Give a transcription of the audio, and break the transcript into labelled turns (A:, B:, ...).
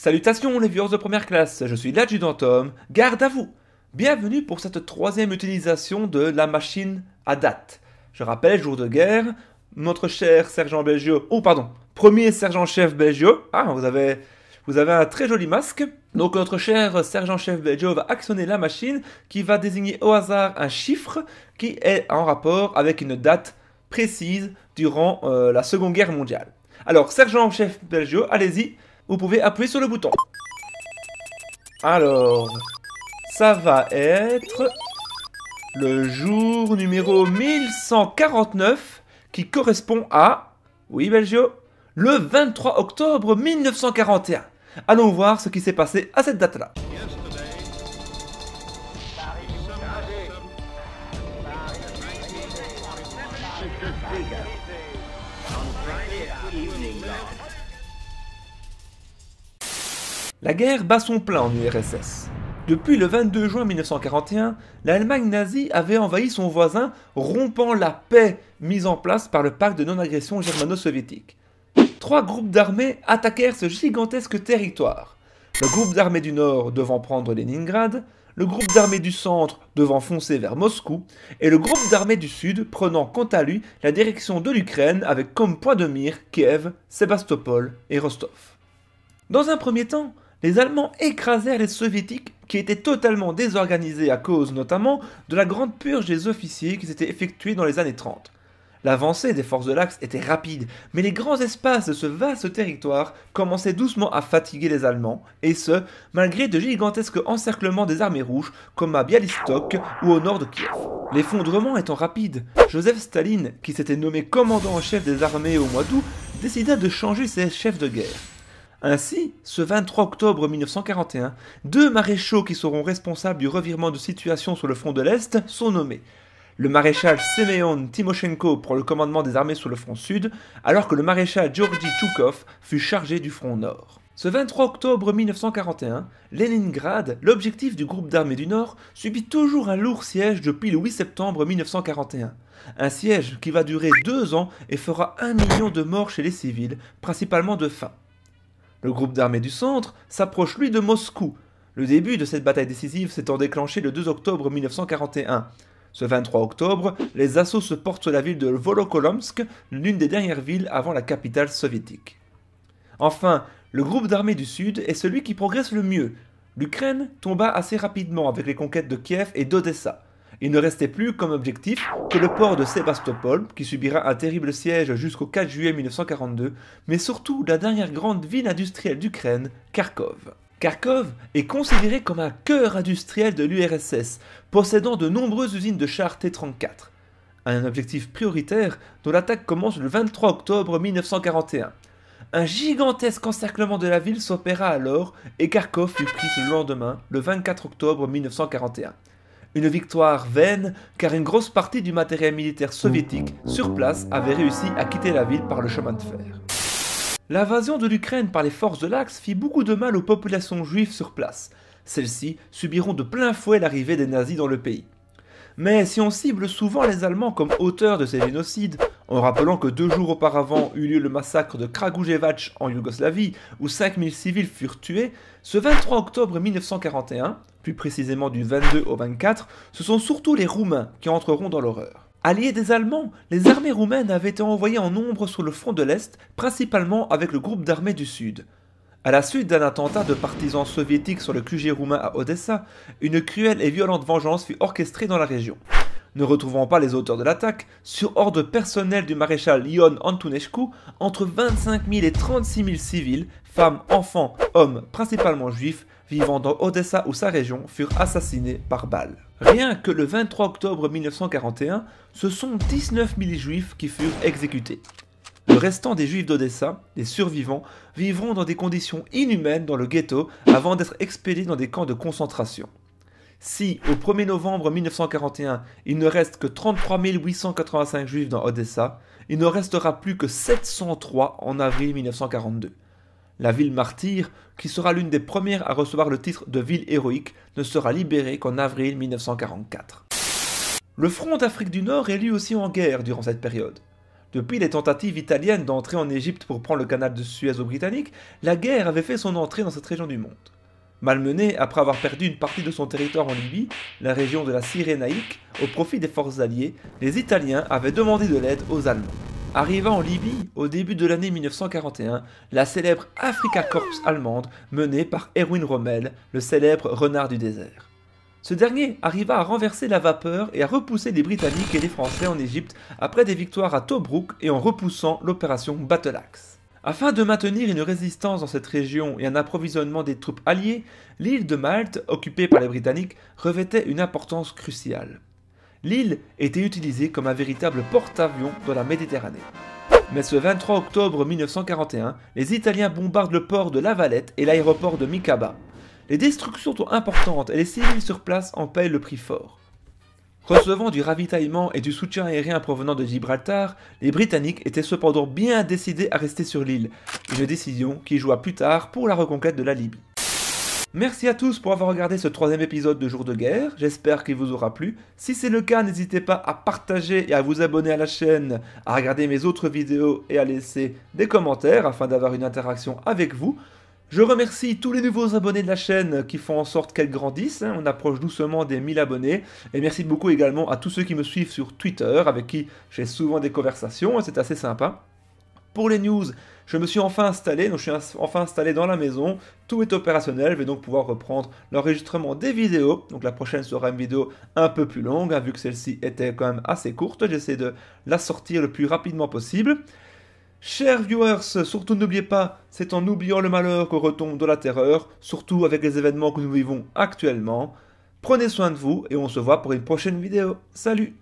A: Salutations les viewers de première classe, je suis l'adjudant Tom, garde à vous. Bienvenue pour cette troisième utilisation de la machine à date. Je rappelle, jour de guerre, notre cher sergent Belgio, premier sergent-chef Belgio, vous avez un très joli masque. Donc notre cher sergent-chef Belgio va actionner la machine qui va désigner au hasard un chiffre qui est en rapport avec une date précise durant la Seconde Guerre mondiale. Alors, sergent-chef Belgio, allez-y, vous pouvez appuyer sur le bouton. Alors, ça va être le jour numéro 1149 qui correspond à, oui Belgio, le 23 octobre 1941. Allons voir ce qui s'est passé à cette date-là. La guerre bat son plein en URSS. Depuis le 22 juin 1941, l'Allemagne nazie avait envahi son voisin, rompant la paix mise en place par le pacte de non-agression germano-soviétique. Trois groupes d'armées attaquèrent ce gigantesque territoire. Le groupe d'armées du Nord devant prendre Leningrad, le groupe d'armées du Centre devant foncer vers Moscou, et le groupe d'armées du Sud prenant quant à lui la direction de l'Ukraine avec comme point de mire Kiev, Sébastopol et Rostov. Dans un premier temps, les Allemands écrasèrent les Soviétiques qui étaient totalement désorganisés à cause notamment de la grande purge des officiers qui s'était effectuée dans les années 30. L'avancée des forces de l'Axe était rapide, mais les grands espaces de ce vaste territoire commençaient doucement à fatiguer les Allemands, et ce, malgré de gigantesques encerclements des armées rouges comme à Bialystok ou au nord de Kiev. L'effondrement étant rapide, Joseph Staline, qui s'était nommé commandant en chef des armées au mois d'août, décida de changer ses chefs de guerre. Ainsi, ce 23 octobre 1941, deux maréchaux qui seront responsables du revirement de situation sur le front de l'Est sont nommés. Le maréchal Semyon Timoshenko pour le commandement des armées sur le front sud, alors que le maréchal Georgi Tchoukov fut chargé du front nord. Ce 23 octobre 1941, Leningrad, l'objectif du groupe d'armées du Nord, subit toujours un lourd siège depuis le 8 septembre 1941. Un siège qui va durer 2 ans et fera 1 million de morts chez les civils, principalement de faim. Le groupe d'armées du Centre s'approche lui de Moscou. Le début de cette bataille décisive s'étant déclenché le 2 octobre 1941. Ce 23 octobre, les assauts se portent sur la ville de Volokolomsk, l'une des dernières villes avant la capitale soviétique. Enfin, le groupe d'armées du Sud est celui qui progresse le mieux. L'Ukraine tomba assez rapidement avec les conquêtes de Kiev et d'Odessa. Il ne restait plus comme objectif que le port de Sébastopol, qui subira un terrible siège jusqu'au 4 juillet 1942, mais surtout la dernière grande ville industrielle d'Ukraine, Kharkov. Kharkov est considéré comme un cœur industriel de l'URSS, possédant de nombreuses usines de chars T-34. Un objectif prioritaire dont l'attaque commence le 23 octobre 1941. Un gigantesque encerclement de la ville s'opéra alors et Kharkov fut prise le lendemain, le 24 octobre 1941. Une victoire vaine car une grosse partie du matériel militaire soviétique sur place avait réussi à quitter la ville par le chemin de fer. L'invasion de l'Ukraine par les forces de l'Axe fit beaucoup de mal aux populations juives sur place. Celles-ci subiront de plein fouet l'arrivée des nazis dans le pays. Mais si on cible souvent les Allemands comme auteurs de ces génocides, en rappelant que 2 jours auparavant eut lieu le massacre de Kragujevac en Yougoslavie, où 5000 civils furent tués, ce 23 octobre 1941, plus précisément du 22 au 24, ce sont surtout les Roumains qui entreront dans l'horreur. Alliés des Allemands, les armées roumaines avaient été envoyées en nombre sur le front de l'Est, principalement avec le groupe d'armées du Sud. À la suite d'un attentat de partisans soviétiques sur le QG roumain à Odessa, une cruelle et violente vengeance fut orchestrée dans la région. Ne retrouvant pas les auteurs de l'attaque, sur ordre personnel du maréchal Ion Antonescu, entre 25 000 et 36 000 civils, femmes, enfants, hommes, principalement juifs, vivant dans Odessa ou sa région, furent assassinés par balles. Rien que le 23 octobre 1941, ce sont 19 000 juifs qui furent exécutés. Le restant des juifs d'Odessa, les survivants, vivront dans des conditions inhumaines dans le ghetto avant d'être expédiés dans des camps de concentration. Si, au 1er novembre 1941, il ne reste que 33 885 juifs dans Odessa, il ne restera plus que 703 en avril 1942. La ville martyre, qui sera l'une des premières à recevoir le titre de ville héroïque, ne sera libérée qu'en avril 1944. Le front d'Afrique du Nord est lui aussi en guerre durant cette période. Depuis les tentatives italiennes d'entrer en Égypte pour prendre le canal de Suez aux Britanniques, la guerre avait fait son entrée dans cette région du monde. Malmenée après avoir perdu une partie de son territoire en Libye, la région de la Cyrénaïque, au profit des forces alliées, les Italiens avaient demandé de l'aide aux Allemands. Arrivant en Libye, au début de l'année 1941, la célèbre Afrika Korps allemande, menée par Erwin Rommel, le célèbre renard du désert. Ce dernier arriva à renverser la vapeur et à repousser les Britanniques et les Français en Égypte après des victoires à Tobrouk et en repoussant l'opération Battle Axe. Afin de maintenir une résistance dans cette région et un approvisionnement des troupes alliées, l'île de Malte, occupée par les Britanniques, revêtait une importance cruciale. L'île était utilisée comme un véritable porte-avions dans la Méditerranée. Mais ce 23 octobre 1941, les Italiens bombardent le port de La Valette et l'aéroport de Mikaba. Les destructions sont importantes et les civils sur place en payent le prix fort. Recevant du ravitaillement et du soutien aérien provenant de Gibraltar, les Britanniques étaient cependant bien décidés à rester sur l'île, une décision qui joua plus tard pour la reconquête de la Libye. Merci à tous pour avoir regardé ce 3e épisode de Jour de Guerre, j'espère qu'il vous aura plu. Si c'est le cas, n'hésitez pas à partager et à vous abonner à la chaîne, à regarder mes autres vidéos et à laisser des commentaires afin d'avoir une interaction avec vous. Je remercie tous les nouveaux abonnés de la chaîne qui font en sorte qu'elle grandisse, on approche doucement des 1000 abonnés, et merci beaucoup également à tous ceux qui me suivent sur Twitter, avec qui j'ai souvent des conversations, et c'est assez sympa. Pour les news, je me suis enfin installé, donc je suis enfin installé dans la maison, tout est opérationnel, je vais donc pouvoir reprendre l'enregistrement des vidéos, donc la prochaine sera une vidéo un peu plus longue, vu que celle-ci était quand même assez courte, j'essaie de la sortir le plus rapidement possible. Chers viewers, surtout n'oubliez pas, c'est en oubliant le malheur qu'on retombe dans la terreur, surtout avec les événements que nous vivons actuellement. Prenez soin de vous et on se voit pour une prochaine vidéo. Salut!